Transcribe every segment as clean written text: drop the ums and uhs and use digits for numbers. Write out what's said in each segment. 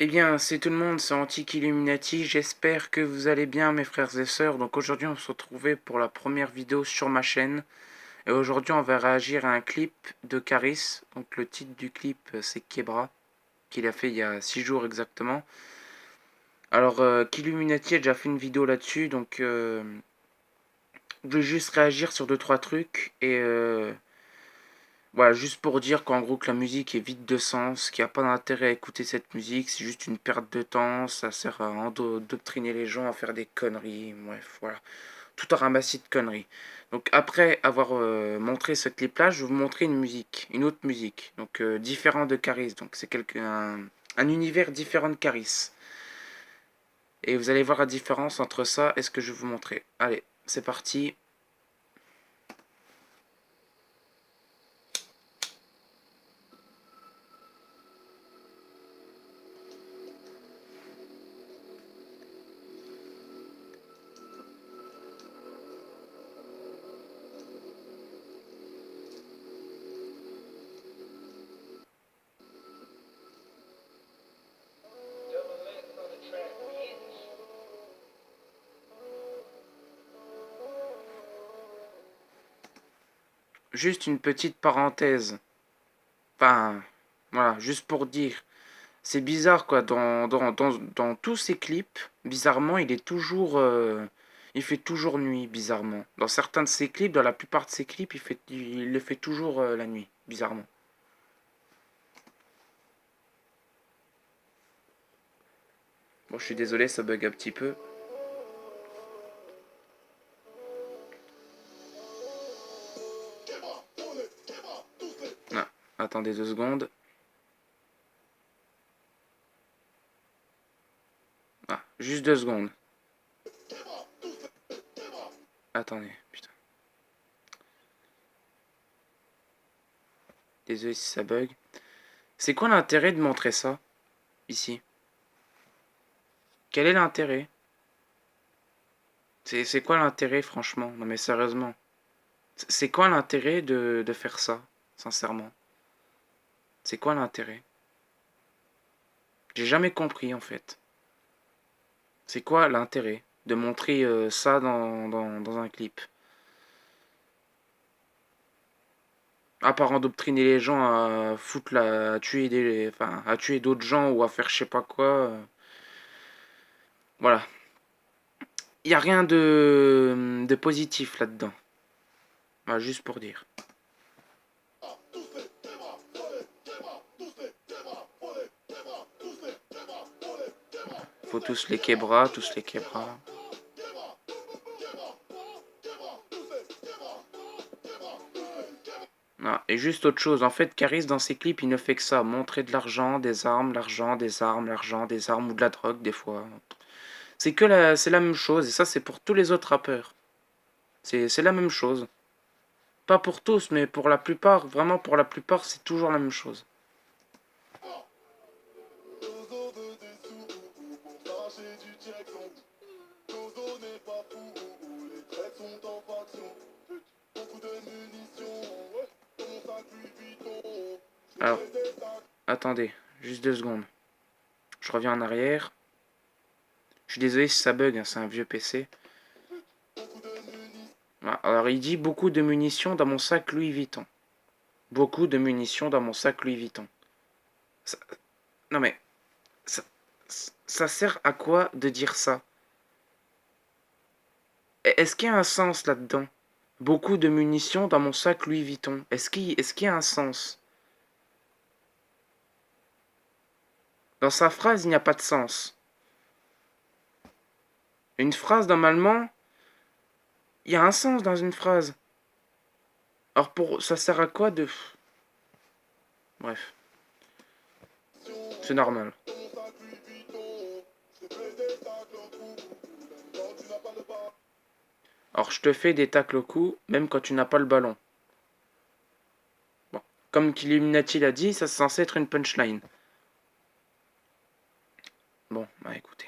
Eh bien, c'est tout le monde, c'est Antique Illuminati. J'espère que vous allez bien, mes frères et sœurs. Donc aujourd'hui, on se retrouvait pour la première vidéo sur ma chaîne. Et aujourd'hui, on va réagir à un clip de Caris. Donc le titre du clip, c'est Kebra, qu'il a fait il y a 6 jours exactement. Alors, Killuminati a déjà fait une vidéo là-dessus, donc je vais juste réagir sur deux trois trucs. Et voilà, juste pour dire qu'en gros que la musique est vide de sens, qu'il n'y a pas d'intérêt à écouter cette musique, c'est juste une perte de temps, ça sert à endoctriner les gens à faire des conneries, bref, voilà. Tout un ramassis de conneries. Donc après avoir montré ce clip-là, je vais vous montrer une musique, une autre musique, donc différent de Caris, donc c'est un univers différent de Caris. Et vous allez voir la différence entre ça et ce que je vais vous montrer. Allez, c'est parti. Juste une petite parenthèse. Enfin, voilà, juste pour dire. C'est bizarre quoi, dans tous ces clips, bizarrement, il est toujours. Il fait toujours nuit, bizarrement. Dans certains de ses clips, dans la plupart de ses clips, il le fait toujours la nuit, bizarrement. Bon, je suis désolé, ça bug un petit peu. Ah, attendez 2 secondes. Ah, juste 2 secondes. Attendez, putain. Désolé si ça bug. C'est quoi l'intérêt de montrer ça, ici? Quel est l'intérêt? C'est quoi l'intérêt, franchement? Non mais sérieusement. C'est quoi l'intérêt de faire ça, sincèrement? C'est quoi l'intérêt? J'ai jamais compris, en fait. C'est quoi l'intérêt de montrer ça dans un clip? À part endoctriner les gens à foutre à tuer enfin, à tuer d'autres gens ou à faire je sais pas quoi. Voilà. Il n'y a rien de positif là-dedans. Voilà, juste pour dire. Faut tous les quebras, tous les quebras. Ah, et juste autre chose, en fait, Caris dans ses clips, il ne fait que ça, montrer de l'argent, des armes, l'argent, des armes, l'argent, des armes ou de la drogue des fois. C'est la même chose, et ça c'est pour tous les autres rappeurs. C'est la même chose. Pas pour tous, mais pour la plupart, vraiment pour la plupart, c'est toujours la même chose. Alors, attendez, juste 2 secondes. Je reviens en arrière. Je suis désolé si ça bug, hein, c'est un vieux PC. Voilà, alors il dit beaucoup de munitions dans mon sac Louis Vuitton. Beaucoup de munitions dans mon sac Louis Vuitton. Ça- non mais, ça, ça sert à quoi de dire ça? Est-ce qu'il y a un sens là-dedans? Beaucoup de munitions dans mon sac Louis Vuitton. Est-ce qu'il y a un sens? Dans sa phrase, il n'y a pas de sens. Une phrase, normalement, il y a un sens dans une phrase. Alors ça sert à quoi de... Bref, c'est normal. Alors je te fais des tacles au cou, même quand tu n'as pas le ballon. Bon, comme Illuminati l'a dit, ça c'est censé être une punchline. Bon, bah écoutez.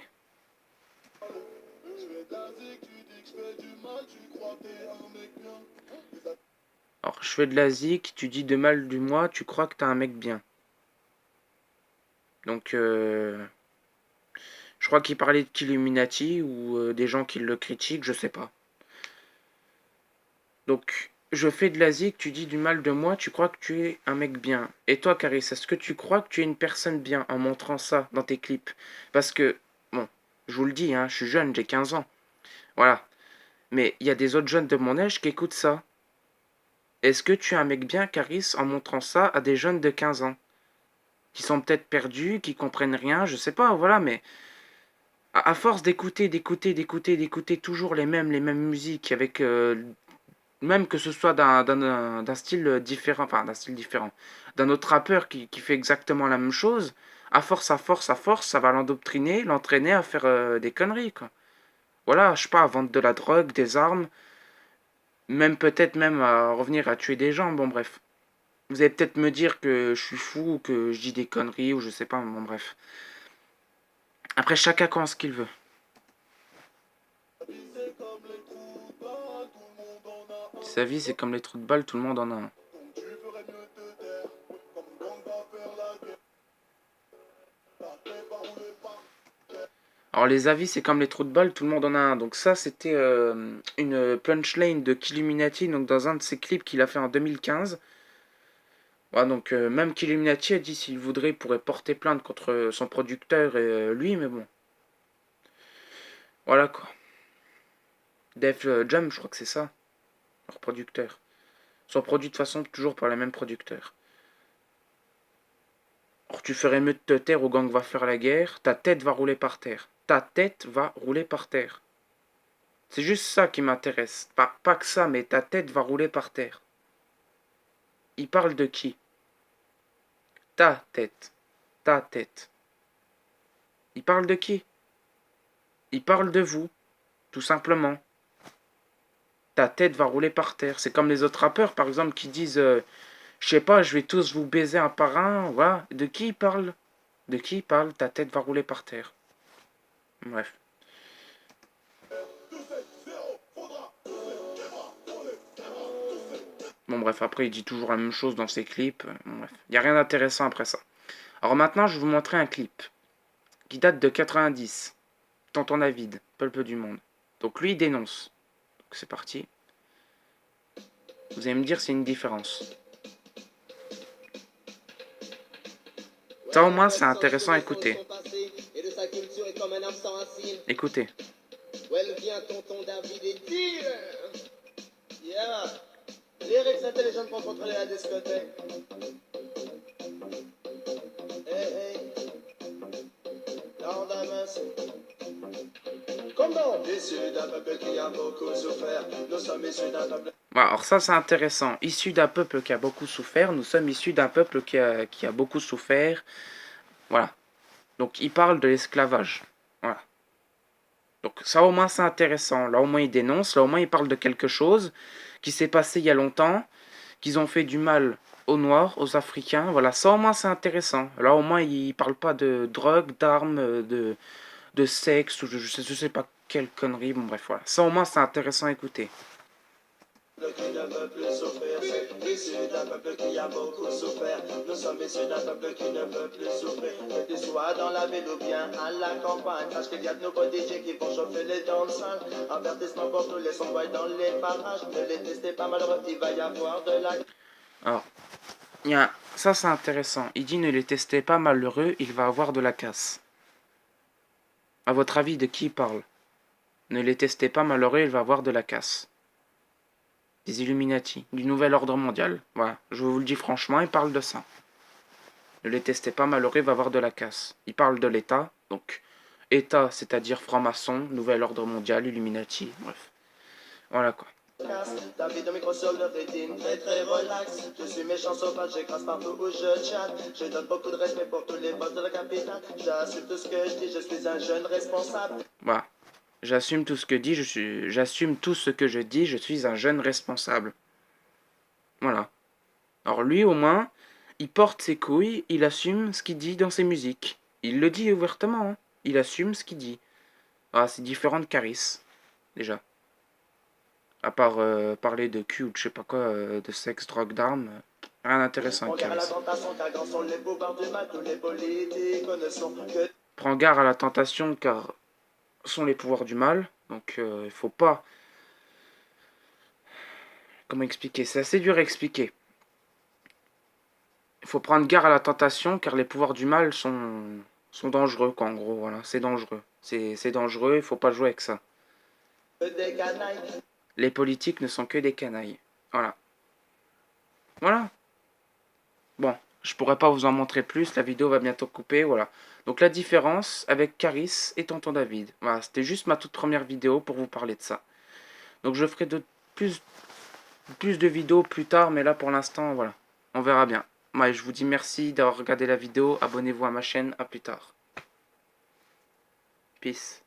Alors je fais de la zik, tu dis de mal du moi, tu crois que t'as un mec bien. Donc Je crois qu'il parlait de Illuminati ou des gens qui le critiquent, je sais pas. Donc, je fais de la zik, tu dis du mal de moi, tu crois que tu es un mec bien. Et toi, Caris, est-ce que tu crois que tu es une personne bien en montrant ça dans tes clips? Parce que, bon, je vous le dis, hein, je suis jeune, j'ai 15 ans. Voilà. Mais il y a des autres jeunes de mon âge qui écoutent ça. Est-ce que tu es un mec bien, Caris, en montrant ça à des jeunes de 15 ans? Qui sont peut-être perdus, qui comprennent rien, je sais pas, voilà, mais à force d'écouter toujours les mêmes musiques avec même que ce soit d'un style différent, enfin d'un style différent, d'un autre rappeur qui fait exactement la même chose, à force, ça va l'endoctriner, l'entraîner à faire des conneries, quoi. Voilà, je sais pas, à vendre de la drogue, des armes, même peut-être même à revenir à tuer des gens, bon bref. Vous allez peut-être me dire que je suis fou, ou que je dis des conneries, ou je sais pas, bon bref. Après, chacun pense ce qu'il veut. Sa vie, c'est comme les trous de balle, tout le monde en a un. Alors les avis, c'est comme les trous de balle, tout le monde en a un. Donc ça, c'était une punchline de Killuminati, donc dans un de ses clips qu'il a fait en 2015. Voilà, donc même Killuminati a dit s'il voudrait, il pourrait porter plainte contre son producteur et lui, mais bon. Voilà quoi. Def Jam, je crois que c'est ça, leur producteur. Ils sont produits de façon toujours par les mêmes producteurs. Or tu ferais mieux de te taire, au gang va faire la guerre, ta tête va rouler par terre. Ta tête va rouler par terre. C'est juste ça qui m'intéresse. Pas que ça, mais ta tête va rouler par terre. Il parle de qui? Ta tête. Ta tête. Il parle de qui? Il parle de vous, tout simplement. Ta tête va rouler par terre. C'est comme les autres rappeurs, par exemple, qui disent je sais pas, je vais tous vous baiser un par un. Voilà. De qui il parle? De qui il parle? Ta tête va rouler par terre. Bref. Bon, bref, après, il dit toujours la même chose dans ses clips. Bon, bref. Il n'y a rien d'intéressant après ça. Alors maintenant, je vais vous montrer un clip qui date de 90. Tonton David, Pulpe du Monde. Donc lui, il dénonce. Donc c'est parti. Vous allez me dire c'est une différence. Ça au moins c'est intéressant à écouter. Écoutez. Vient tonton David et dit yeah. Lyrics intelligents pour contrôler la discothèque. Hey, hey. L'endamas. Comment? Issus d'un peuple qui a beaucoup souffert. Nous sommes issus d'un peuple. Voilà, alors ça c'est intéressant. Issus d'un peuple qui a beaucoup souffert. Nous sommes issus d'un peuple qui a beaucoup souffert. Voilà. Donc il parle de l'esclavage. Voilà. Donc ça au moins c'est intéressant. Là au moins il dénonce. Là au moins il parle de quelque chose qui s'est passé il y a longtemps. Qu'ils ont fait du mal aux Noirs, aux Africains. Voilà, ça au moins c'est intéressant. Là au moins il parle pas de drogue, d'armes, de sexe, ou je sais pas quelle connerie. Bon bref, voilà. Ça au moins c'est intéressant à écouter. Qui ne veut plus souffrir, c'est issu d'un peuple qui a beaucoup souffert. Nous sommes issus d'un peuple qui ne veut plus souffrir. Que tu sois dans la ville ou bien à la campagne, sache qu'il y a de nouveaux DJ qui vont chauffer les danseurs. Avertissement pour tous les sons-boys dans les parages. Ne les testez pas malheureux, il va y avoir de la. Alors, ça c'est intéressant. Il dit ne les testez pas malheureux, il va avoir de la casse. À votre avis, de qui il parle? Ne les testez pas malheureux, il va avoir de la casse. Des Illuminati, du nouvel ordre mondial. Voilà, je vous le dis franchement, il parle de ça. Ne les testez pas malheureux, il va avoir de la casse. Il parle de l'État, donc État, c'est-à-dire franc-maçon, nouvel ordre mondial, Illuminati, bref. Voilà quoi. David au micro sur le rythme, très très relax. Je suis méchant sauvage, j'écrasse partout où je chatte. Je donne beaucoup de respect pour tous les boss de la capitale. J'assume tout ce que je dis, je suis un jeune responsable. Voilà. J'assume tout ce que j'assume tout ce que je dis, je suis un jeune responsable. Voilà. Alors lui au moins, il porte ses couilles, il assume ce qu'il dit dans ses musiques. Il le dit ouvertement, hein. Il assume ce qu'il dit. Ah, c'est différent de Caris, déjà. À part parler de cul ou de je sais pas quoi, de sexe, drogue, d'armes, rien d'intéressant avec Caris. Prends garde à la tentation car sont les pouvoirs du mal. Donc il faut pas... Comment expliquer? C'est assez dur à expliquer. Il faut prendre garde à la tentation car les pouvoirs du mal sont dangereux, quoi, en gros. Voilà, c'est dangereux. C'est dangereux, il faut pas jouer avec ça. Des canailles. Les politiques ne sont que des canailles. Voilà. Voilà. Bon, je pourrais pas vous en montrer plus, la vidéo va bientôt couper, voilà. Donc la différence avec Caris et Tonton David. Voilà, c'était juste ma toute première vidéo pour vous parler de ça. Donc je ferai plus de vidéos plus tard, mais là pour l'instant, voilà. On verra bien. Ouais, je vous dis merci d'avoir regardé la vidéo, abonnez-vous à ma chaîne, à plus tard. Peace.